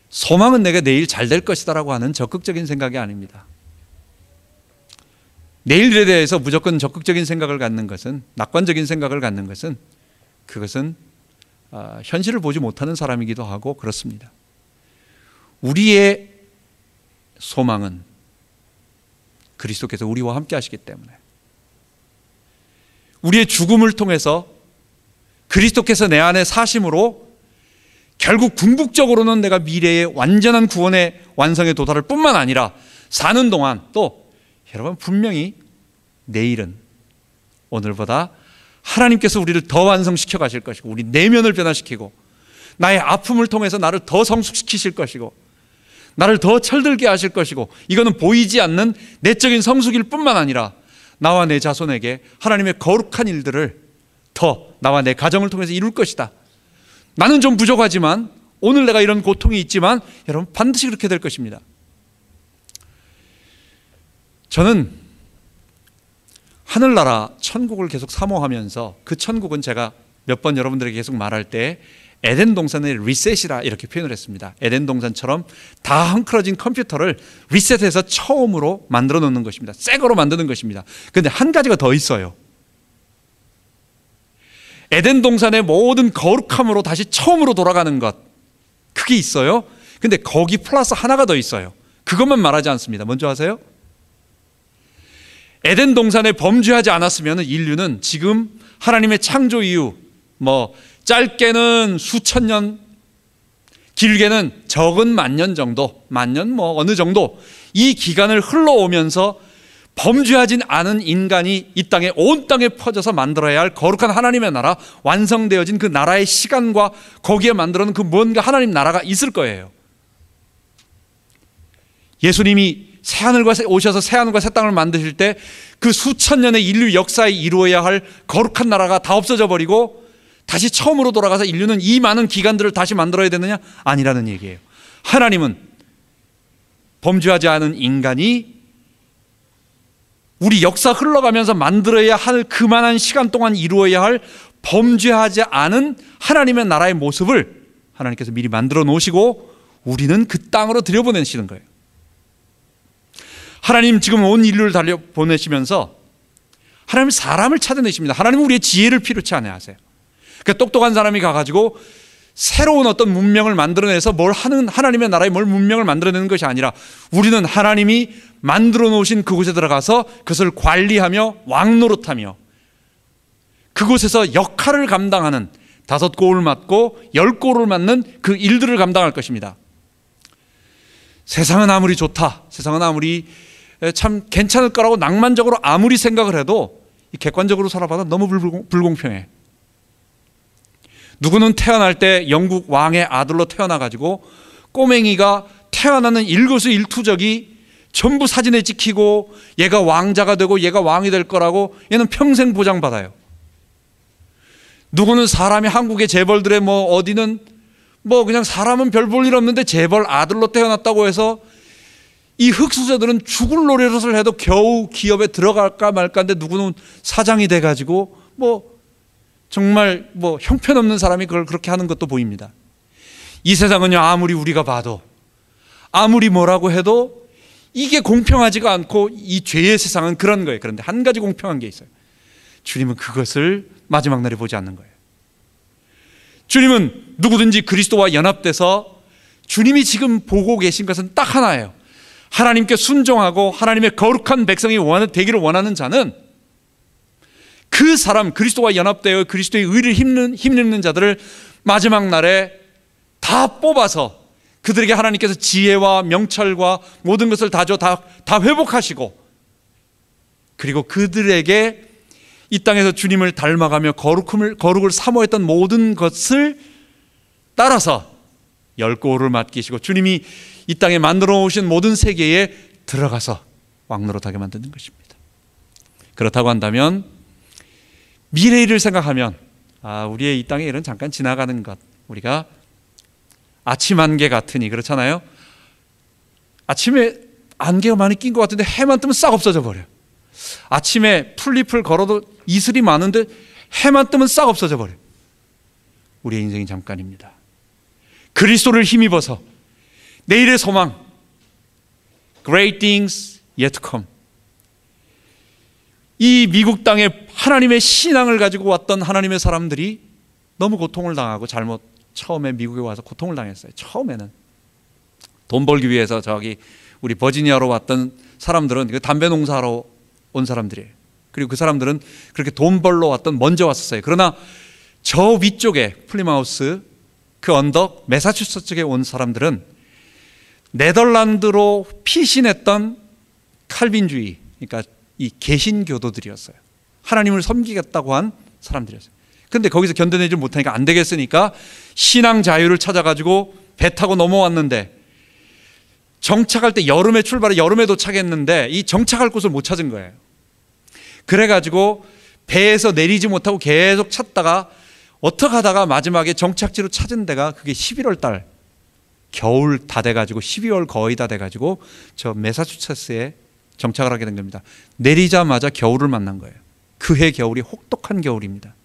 소망은 내가 내일 잘 될 것이다 라고 하는 적극적인 생각이 아닙니다. 내일에 대해서 무조건 적극적인 생각을 갖는 것은, 낙관적인 생각을 갖는 것은 그것은 현실을 보지 못하는 사람이기도 하고 그렇습니다. 우리의 소망은 그리스도께서 우리와 함께 하시기 때문에 우리의 죽음을 통해서 그리스도께서 내 안에 사심으로 결국 궁극적으로는 내가 미래의 완전한 구원의 완성에 도달할 뿐만 아니라 사는 동안 또 여러분 분명히 내일은 오늘보다 하나님께서 우리를 더 완성시켜 가실 것이고 우리 내면을 변화시키고 나의 아픔을 통해서 나를 더 성숙시키실 것이고 나를 더 철들게 하실 것이고 이거는 보이지 않는 내적인 성숙일 뿐만 아니라 나와 내 자손에게 하나님의 거룩한 일들을 더 나와 내 가정을 통해서 이룰 것이다. 나는 좀 부족하지만 오늘 내가 이런 고통이 있지만 여러분 반드시 그렇게 될 것입니다. 저는 하늘나라 천국을 계속 사모하면서 그 천국은 제가 몇 번 여러분들에게 계속 말할 때 에덴 동산의 리셋이라 이렇게 표현을 했습니다. 에덴 동산처럼 다 헝클어진 컴퓨터를 리셋해서 처음으로 만들어 놓는 것입니다. 새 거로 만드는 것입니다. 그런데 한 가지가 더 있어요. 에덴 동산의 모든 거룩함으로 다시 처음으로 돌아가는 것, 그게 있어요. 근데 거기 플러스 하나가 더 있어요. 그것만 말하지 않습니다. 뭔지 아세요? 에덴 동산에 범죄하지 않았으면 인류는 지금 하나님의 창조 이후 짧게는 수천 년, 길게는 적은 만년 정도, 만년 뭐 어느 정도 이 기간을 흘러오면서 범죄하진 않은 인간이 이 땅에 온 땅에 퍼져서 만들어야 할 거룩한 하나님의 나라, 완성되어진 그 나라의 시간과 거기에 만들어 놓은 그 뭔가 하나님 나라가 있을 거예요. 예수님이 새하늘과 오셔서 새하늘과 새 땅을 만드실 때 그 수천 년의 인류 역사에 이루어야 할 거룩한 나라가 다 없어져 버리고 다시 처음으로 돌아가서 인류는 이 많은 기간들을 다시 만들어야 되느냐? 아니라는 얘기예요. 하나님은 범죄하지 않은 인간이 우리 역사 흘러가면서 만들어야 할 그만한 시간 동안 이루어야 할 범죄하지 않은 하나님의 나라의 모습을 하나님께서 미리 만들어 놓으시고 우리는 그 땅으로 들여보내시는 거예요. 하나님 지금 온 인류를 달려보내시면서 하나님 사람을 찾아내십니다. 하나님은 우리의 지혜를 필요치 않아 하세요. 그러니까 똑똑한 사람이 가가지고 새로운 어떤 문명을 만들어내서 뭘 하는 하나님의 나라의 뭘 문명을 만들어내는 것이 아니라 우리는 하나님이 만들어 놓으신 그곳에 들어가서 그것을 관리하며 왕노릇하며 그곳에서 역할을 감당하는 5골을 맡고 10골을 맡는 그 일들을 감당할 것입니다. 세상은 아무리 좋다, 세상은 아무리 참 괜찮을 거라고 낭만적으로 아무리 생각을 해도 객관적으로 살아봐도 너무 불공평해. 누구는 태어날 때 영국 왕의 아들로 태어나가지고 꼬맹이가 태어나는 일거수일투족이 전부 사진에 찍히고 얘가 왕자가 되고 얘가 왕이 될 거라고 얘는 평생 보장받아요. 누구는 사람이 한국의 재벌들의 뭐 어디는 뭐 그냥 사람은 별 볼 일 없는데 재벌 아들로 태어났다고 해서 이 흑수저들은 죽을 노릇을 해도 겨우 기업에 들어갈까 말까인데 누구는 사장이 돼가지고 뭐 정말 뭐 형편없는 사람이 그걸 그렇게 하는 것도 보입니다. 이 세상은요 아무리 우리가 봐도 아무리 뭐라고 해도 이게 공평하지가 않고 이 죄의 세상은 그런 거예요. 그런데 한 가지 공평한 게 있어요. 주님은 그것을 마지막 날에 보지 않는 거예요. 주님은 누구든지 그리스도와 연합돼서 주님이 지금 보고 계신 것은 딱 하나예요. 하나님께 순종하고 하나님의 거룩한 백성이 되기를 원하는 자는 그 사람 그리스도와 연합되어 그리스도의 의를 힘입는 자들을 마지막 날에 다 뽑아서 그들에게 하나님께서 지혜와 명철과 모든 것을 다 회복하시고 그리고 그들에게 이 땅에서 주님을 닮아가며 거룩을 사모했던 모든 것을 따라서 10골을 맡기시고 주님이 이 땅에 만들어 오신 모든 세계에 들어가서 왕노릇하게 만드는 것입니다. 그렇다고 한다면 미래의 일을 생각하면 우리의 이 땅의 일은 잠깐 지나가는 것, 우리가 아침 안개 같으니 그렇잖아요. 아침에 안개가 많이 낀 것 같은데 해만 뜨면 싹 없어져 버려요. 아침에 풀잎을 걸어도 이슬이 많은데 해만 뜨면 싹 없어져 버려요. 우리의 인생이 잠깐입니다. 그리스도를 힘입어서 내일의 소망, Great things yet to come. 이 미국 땅에 하나님의 신앙을 가지고 왔던 하나님의 사람들이 너무 고통을 당하고 처음에 미국에 와서 고통을 당했어요. 처음에는 돈 벌기 위해서 저기 우리 버지니아로 왔던 사람들은 담배 농사하러 온 사람들이에요. 그리고 그 사람들은 그렇게 돈 벌러 먼저 왔었어요. 그러나 저 위쪽에 플리마우스 그 언덕 매사추세츠 쪽에 온 사람들은 네덜란드로 피신했던 칼빈주의, 그러니까 이 개신교도들이었어요. 하나님을 섬기겠다고 한 사람들이었어요. 근데 거기서 견뎌내지 못하니까 안 되겠으니까 신앙 자유를 찾아가지고 배 타고 넘어왔는데 정착할 때 여름에 출발해 여름에 도착했는데 이 정착할 곳을 못 찾은 거예요. 그래가지고 배에서 내리지 못하고 계속 찾다가 어떻게 하다가 마지막에 정착지로 찾은 데가 그게 11월 달 겨울 다 돼가지고 12월 거의 다 돼가지고 저 매사추세츠에 정착을 하게 된 겁니다. 내리자마자 겨울을 만난 거예요. 그해 겨울이 혹독한 겨울입니다.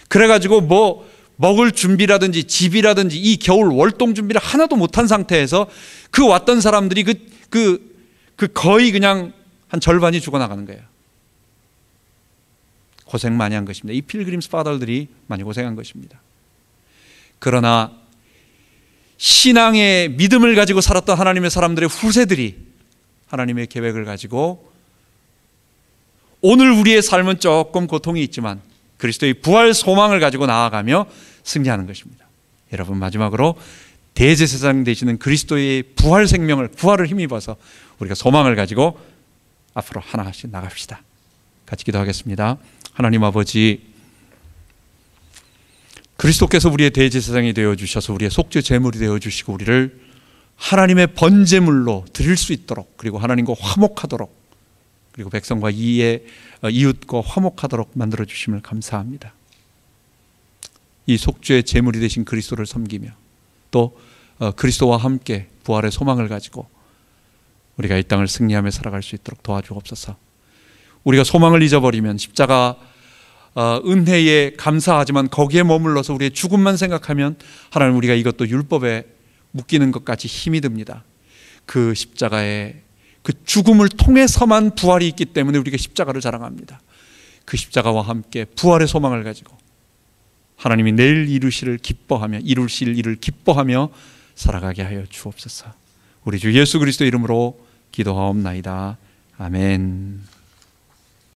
그래가지고 뭐 먹을 준비라든지 집이라든지 이 겨울 월동 준비를 하나도 못한 상태에서 그 왔던 사람들이 그 거의 그냥 한 절반이 죽어나가는 거예요. 고생 많이 한 것입니다. 이 필그림스 파더들이 많이 고생한 것입니다. 그러나 신앙의 믿음을 가지고 살았던 하나님의 사람들의 후세들이 하나님의 계획을 가지고 오늘 우리의 삶은 조금 고통이 있지만 그리스도의 부활 소망을 가지고 나아가며 승리하는 것입니다. 여러분 마지막으로 대제사장 되시는 그리스도의 부활 생명을, 부활을 힘입어서 우리가 소망을 가지고 앞으로 하나씩 나갑시다. 같이 기도하겠습니다. 하나님 아버지, 그리스도께서 우리의 대제사장이 되어주셔서 우리의 속죄 제물이 되어주시고 우리를 하나님의 번제물로 드릴 수 있도록, 그리고 하나님과 화목하도록, 그리고 백성과 이웃과 화목하도록 만들어주심을 감사합니다. 이 속죄 제물이 되신 그리스도를 섬기며 또 그리스도와 함께 부활의 소망을 가지고 우리가 이 땅을 승리하며 살아갈 수 있도록 도와주옵소서. 우리가 소망을 잊어버리면 십자가 은혜에 감사하지만 거기에 머물러서 우리의 죽음만 생각하면 하나님, 우리가 이것도 율법에 묶이는 것 같이 힘이 듭니다. 그 십자가의 그 죽음을 통해서만 부활이 있기 때문에 우리가 십자가를 자랑합니다. 그 십자가와 함께 부활의 소망을 가지고 하나님이 내일 이루실 일을 기뻐하며 살아가게 하여 주옵소서. 우리 주 예수 그리스도 이름으로 기도하옵나이다. 아멘.